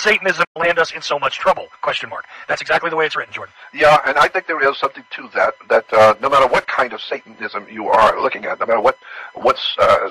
Satanism land us in so much trouble? Question mark. That's exactly the way it's written, Jordan. Yeah, and I think there is something to that no matter what kind of Satanism you are looking at, no matter what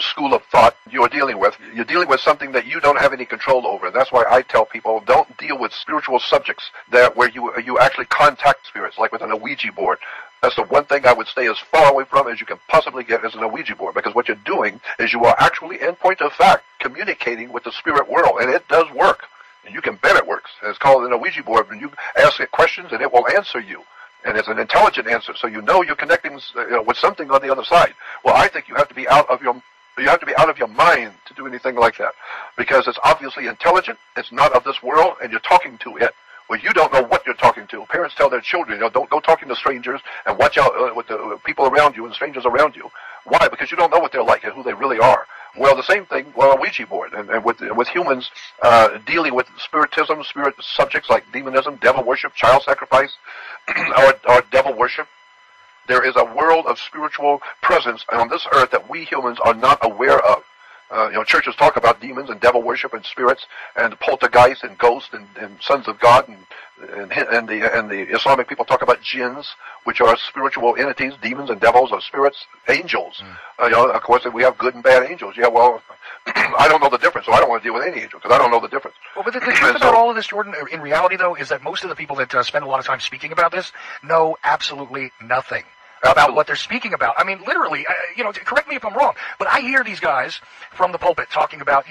school of thought you are dealing with, you're dealing with something that you don't have any control over. And that's why I tell people, don't deal with spiritual subjects where you actually contact spirits, like with an Ouija board. That's the one thing I would stay as far away from as you can possibly get as an Ouija board, because what you're doing is you are actually, in point of fact, communicating with the spirit world, and it does work. And you can bet it works. It's called an Ouija board, and you ask it questions, and it will answer you. And it's an intelligent answer, so you know you're connecting with something on the other side. Well, I think you have to be out of your mind to do anything like that, because it's obviously intelligent. It's not of this world, and you're talking to it. Well, you don't know what you're talking to. Parents tell their children, don't go talking to strangers, and watch out with the people around you and strangers around you. Why? Because you don't know what they're like and who they really are. Well, the same thing, a Ouija board, and with humans dealing with spiritism, spirit subjects like demonism, devil worship, child sacrifice, or devil worship. There is a world of spiritual presence on this earth that we humans are not aware of. Churches talk about demons and devil worship and spirits and poltergeists and ghosts and sons of God, and the Islamic people talk about jinns, which are spiritual entities. Demons and devils are spirits, angels. Of course, we have good and bad angels. Yeah, well, I don't know the difference, so I don't want to deal with any angel because I don't know the difference. Well, but the truth about all of this, Jordan, in reality, though, is that most of the people that spend a lot of time speaking about this know absolutely nothing about what they're speaking about. I mean, literally, correct me if I'm wrong, but I hear these guys from the pulpit talking about,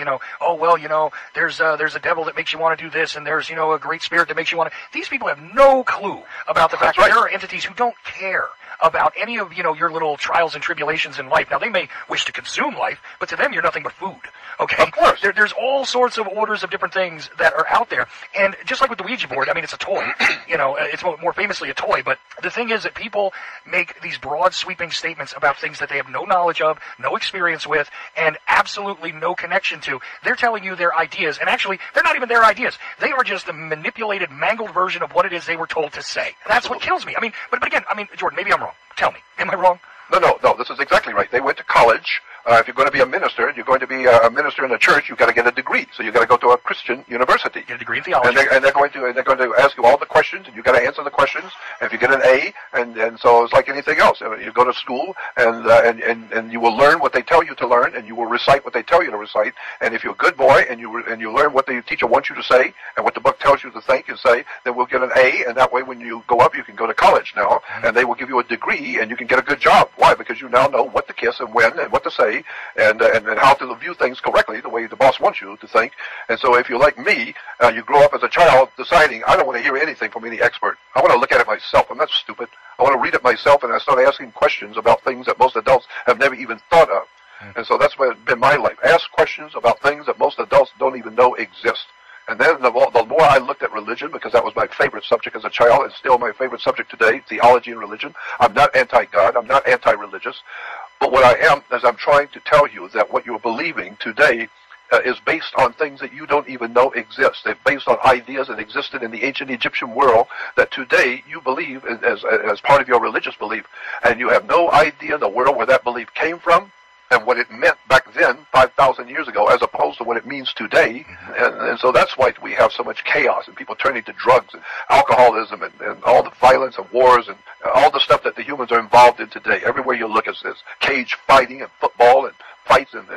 there's a devil that makes you want to do this, and there's, a great spirit that makes you want to. These people have no clue about the fact that there are entities who don't care about any of, your little trials and tribulations in life. Now, they may wish to consume life, but to them, you're nothing but food. Okay? Of course. There's all sorts of orders of different things that are out there. And just like with the Ouija board, I mean, it's a toy. It's more famously a toy. But the thing is that people make these broad, sweeping statements about things that they have no knowledge of, no experience with, and absolutely no connection to. They're telling you their ideas. And actually, they're not even their ideas. They are just the manipulated, mangled version of what it is they were told to say. That's what kills me. I mean, but again, Jordan, maybe I'm wrong. Tell me. Am I wrong? No, this is exactly right. They went to college. If you're going to be a minister, you're going to be a minister in a church, you've got to get a degree. So you've got to go to a Christian university. Get a degree in theology. And they're going to ask you all the questions, and you've got to answer the questions. And if you get an A, and so it's like anything else. You go to school, and you will learn what they tell you to learn, and you will recite what they tell you to recite. And if you're a good boy, and you learn what the teacher wants you to say, and what the book tells you to think and say, then we'll get an A, and that way when you go up, you can go to college now, and they will give you a degree, and you can get a good job. Why? Because you now know what to kiss and when and what to say, and how to view things correctly, the way the boss wants you to think. And so if you're like me, you grow up as a child deciding, I don't want to hear anything from any expert. I want to look at it myself. I'm not stupid. I want to read it myself, and I start asking questions about things that most adults have never even thought of. And so that's been my life. Ask questions about things that most adults don't even know exist. And then the more I looked at religion, because that was my favorite subject as a child, it's still my favorite subject today, theology and religion. I'm not anti-God. I'm not anti-religious. But what I am is I'm trying to tell you that what you're believing today is based on things that you don't even know exist. They're based on ideas that existed in the ancient Egyptian world that today you believe as part of your religious belief. And you have no idea the world where that belief came from and what it meant back then, 5,000 years ago, as opposed to what it means today. And so that's why we have so much chaos and people turning to drugs and alcoholism and all the violence and wars and all the stuff that the humans are involved in today. Everywhere you look is cage fighting and football and fights and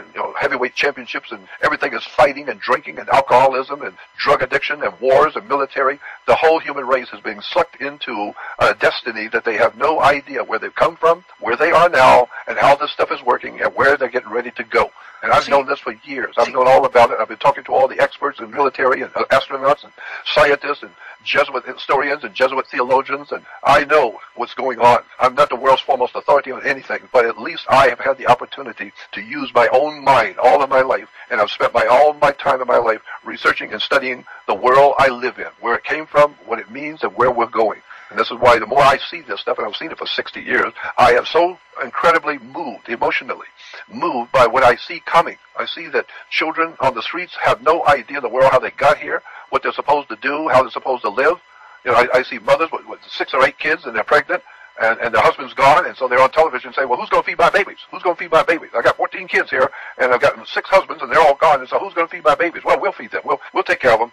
heavyweight championships, and everything is fighting and drinking and alcoholism and drug addiction and wars and military. The whole human race is being sucked into a destiny that they have no idea where they've come from, where they are now, and how this stuff is working and where they're getting ready to go. And I've known this for years. I've known all about it. I've been talking to all the experts in military and astronauts and scientists and Jesuit historians and Jesuit theologians, and I know what's going on. I'm not the world's foremost authority on anything, but at least I have had the opportunity to use my own mind all of my life, and I've spent all my time in my life researching and studying the world I live in, where it came from, what it means, and where we're going. And this is why the more I see this stuff, and I've seen it for 60 years, I am so incredibly moved, emotionally moved by what I see coming. I see that children on the streets have no idea the world, how they got here, what they're supposed to do, how they're supposed to live. I see mothers with 6 or 8 kids, and they're pregnant, and their husband's gone, and so they're on television saying, well, who's going to feed my babies? Who's going to feed my babies? I got 14 kids here, and I've got 6 husbands, and they're all gone, and so who's going to feed my babies? Well, we'll feed them. We'll take care of them.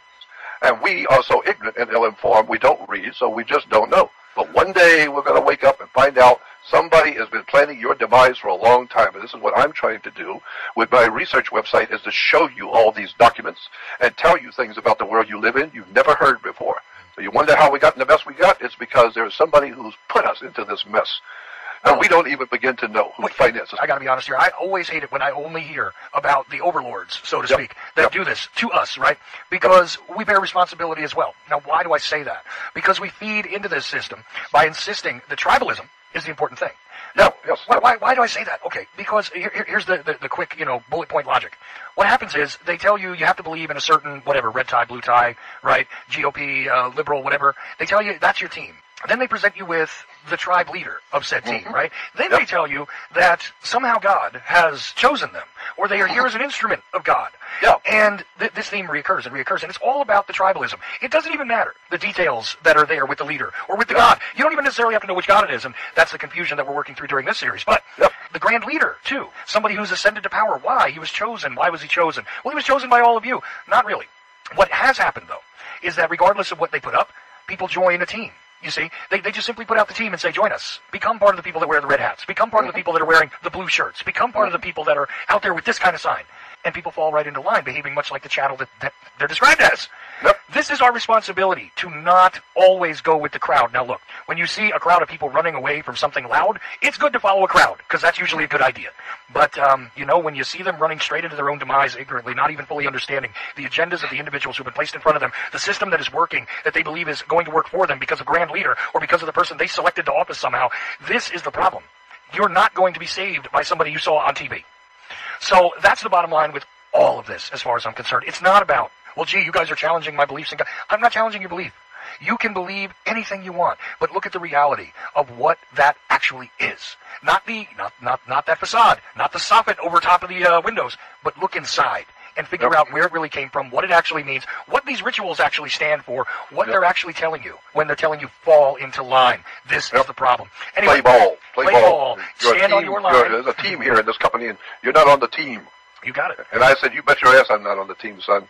And we are so ignorant and ill-informed, we don't read, so we just don't know. But one day we're going to wake up and find out somebody has been planning your demise for a long time. And this is what I'm trying to do with my research website, is to show you all these documents and tell you things about the world you live in you've never heard before. So you wonder how we got in the mess we got? It's because there's somebody who's put us into this mess. And we don't even begin to know who finances. I got to be honest here. I always hate it when I only hear about the overlords, so to speak, that do this to us, right? Because we bear responsibility as well. Now, why do I say that? Because we feed into this system by insisting that tribalism is the important thing. Now, why do I say that? Okay, because here's the quick, bullet point logic. What happens is they tell you have to believe in a certain, whatever, red tie, blue tie, right? GOP, liberal, whatever. They tell you that's your team. Then they present you with the tribe leader of said team, right? Then they tell you that somehow God has chosen them, or they are here as an instrument of God. And this theme reoccurs and reoccurs, and it's all about the tribalism. It doesn't even matter the details that are there with the leader or with the God. You don't even necessarily have to know which God it is, and that's the confusion that we're working through during this series. But the grand leader, too, somebody who's ascended to power. Why? He was chosen. Why was he chosen? Well, he was chosen by all of you. Not really. What has happened, though, is that regardless of what they put up, people join a team. You see, they just simply put out the team and say, join us. Become part of the people that wear the red hats. Become part of the people that are wearing the blue shirts. Become part of the people that are out there with this kind of sign. And people fall right into line, behaving much like the chattel that they're described as. This is our responsibility, to not always go with the crowd. Now look, when you see a crowd of people running away from something loud, it's good to follow a crowd, because that's usually a good idea. But, when you see them running straight into their own demise ignorantly, not even fully understanding the agendas of the individuals who've been placed in front of them, the system that is working, that they believe is going to work for them because of grand leader, or because of the person they selected to office somehow, this is the problem. You're not going to be saved by somebody you saw on TV. So that's the bottom line with all of this, as far as I'm concerned. It's not about, well, gee, you guys are challenging my beliefs in God. I'm not challenging your belief. You can believe anything you want, but look at the reality of what that actually is. Not that facade, not the soffit over top of the windows, but look inside and figure out where it really came from, what it actually means, what these rituals actually stand for, what they're actually telling you when they're telling you fall into line. This is the problem. Anyway, play ball. Stand on your line. There's a team here in this company, and you're not on the team. You got it. And I said, you bet your ass I'm not on the team, son.